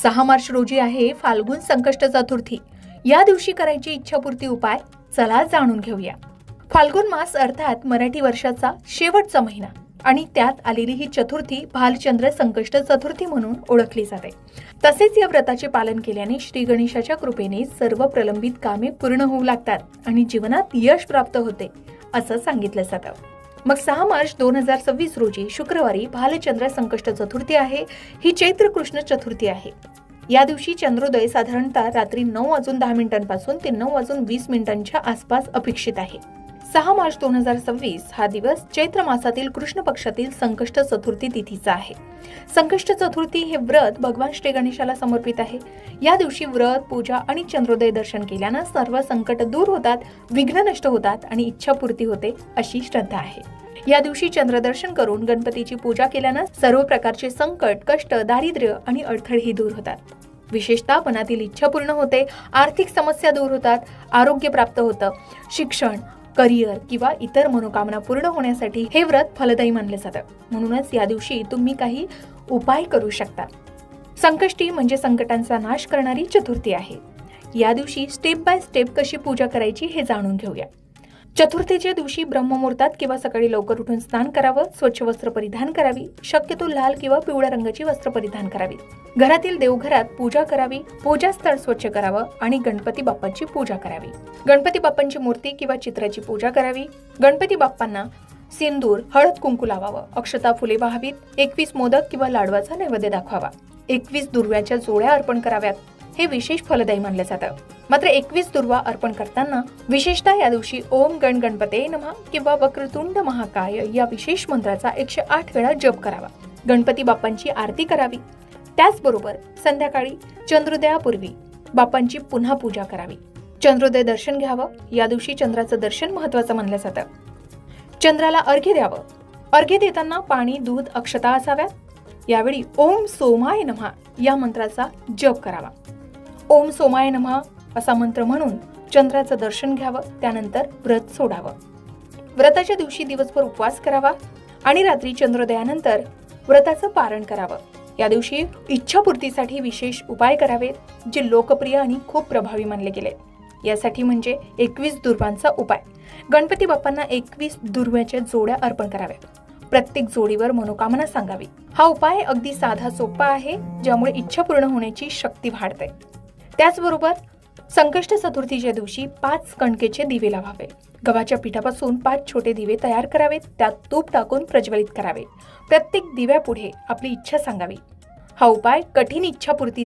6 मार्च रोजी आहे फाल्गुन संकष्ट चतुर्थी। या दिवशी करायची इच्छापूर्ती उपाय चला जाणून घेऊया। फाल्गुन मास अर्थात मराठी वर्षाचा शेवटचा महिना आणि त्यात आलेली ही चतुर्थी भालचंद्र संकष्ट चतुर्थी म्हणून ओळखली जाते। तसेच या व्रताचे पालन केल्याने श्री गणेशाच्या कृपेने सर्व प्रलंबित कामे पूर्ण होऊ लागतात आणि जीवनात यश प्राप्त होते असं सांगितलं जातं। मग 6 मार्च 2026 रोजी शुक्रवारी भालचंद्र संकष्ट चतुर्थी आहे। ही चैत्र कृष्ण चतुर्थी आहे। या दिवशी चंद्रोदय साधारणतः रात्री 9:10 पासून ते 9:20 आसपास अपेक्षित आहे। 6 मार्च 2026 हा दिवस चैत्र मासातील कृष्ण पक्षातील संकष्ट चतुर्थी तिथीचा आहे। संकष्ट चतुर्थी हे व्रत भगवान श्री गणेशाला समर्पित आहे। या दिवशी व्रत, पूजा आणि चंद्रोदय दर्शन केल्यानं सर्व संकट दूर होतात, विघ्न नष्ट होतात आणि इच्छापूर्ती होते अशी श्रद्धा आहे। या दिवशी चंद्रदर्शन करून गणपतीची पूजा केल्यानं सर्व प्रकारचे संकट, कष्ट, दारिद्र्य आणि अडथळेही दूर होतात। विशेषतः मनातील इच्छा पूर्ण होते, आर्थिक समस्या दूर होतात, आरोग्य प्राप्त होतं, शिक्षण, करिअर किंवा इतर मनोकामना पूर्ण होण्यासाठी हे व्रत फलदायी मानले जातं। म्हणूनच या दिवशी तुम्ही काही उपाय करू शकता। संकष्टी म्हणजे संकटांचा नाश करणारी चतुर्थी आहे। या दिवशी स्टेप बाय स्टेप कशी पूजा करायची हे जाणून घेऊया। चतुर्थीच्या दिवशी ब्रह्ममुहूर्तात किंवा सकाळी लवकर उठून स्नान करावं, स्वच्छ वस्त्र परिधान करावी, शक्यतो लाल किंवा पिवळ्या रंगाची वस्त्र परिधान करावी। घरातील देवघरात पूजा करावी, पूजास्थळ स्वच्छ करावं आणि गणपती बाप्पांची पूजा करावी। गणपती बाप्पांची मूर्ती किंवा चित्राची पूजा करावी। गणपती बाप्पांना सिंदूर, हळद, कुंकू लावावं, अक्षता, फुले वाहावीत, 21 मोदक किंवा लाडवाचा नैवेद्य दाखवावा, 21 दुर्व्याच्या जोड्या अर्पण कराव्यात। हे विशेष फलदायी मानलं जातं। मात्र 21 दुर्वा अर्पण करताना विशेषतः या दिवशी ओम गण गणपते नमः किंवा वक्रतुंड महाकाय या विशेष मंत्राचा 108 वेळा जप करावा। गणपती बाप्पांची आरती करावी। त्याचबरोबर संध्याकाळी चंद्रोदयापूर्वी बाप्पांची पुन्हा पूजा करावी। चंद्रोदय दर्शन घ्यावं। या दिवशी चंद्राचं दर्शन महत्त्वाचं मानलं जातं। चंद्राला अर्घ्य द्यावं। अर्घ्य देताना पाणी, दूध, अक्षता असाव्यात। यावेळी ओम सोमाय नमः या मंत्राचा जप करावा। ओम सोमाय नमः असा मंत्र म्हणून चंद्राचं दर्शन घ्यावं। त्यानंतर व्रत सोडावं। व्रताच्या दिवशी दिवसभर उपवास करावा आणि रात्री चंद्रोदयानंतर व्रताचं पारण करावं। या दिवशी इच्छापूर्तीसाठी विशेष उपाय करावेत जे लोकप्रिय आणि खूप प्रभावी मानले गेले। यासाठी म्हणजे 21 दुर्वांचा उपाय। गणपती बाप्पांना 21 दुर्व्याच्या जोड्या अर्पण कराव्या। प्रत्येक जोडीवर मनोकामना सांगावी। हा उपाय अगदी साधा सोपा आहे, ज्यामुळे इच्छा पूर्ण होण्याची शक्ती वाढते। त्याचबरोबर संकष्ट चतुर्थीच्या दिवशी 5 कणकेचे दिवे लावावे। गव्हाच्या पिठापासून 5 छोटे दिवे तयार करावेत। त्यात तूप टाकून प्रज्वलित करावे। प्रत्येक दिव्यापुढे आपली इच्छा सांगावी। हा उपाय कठीण इच्छापूर्ती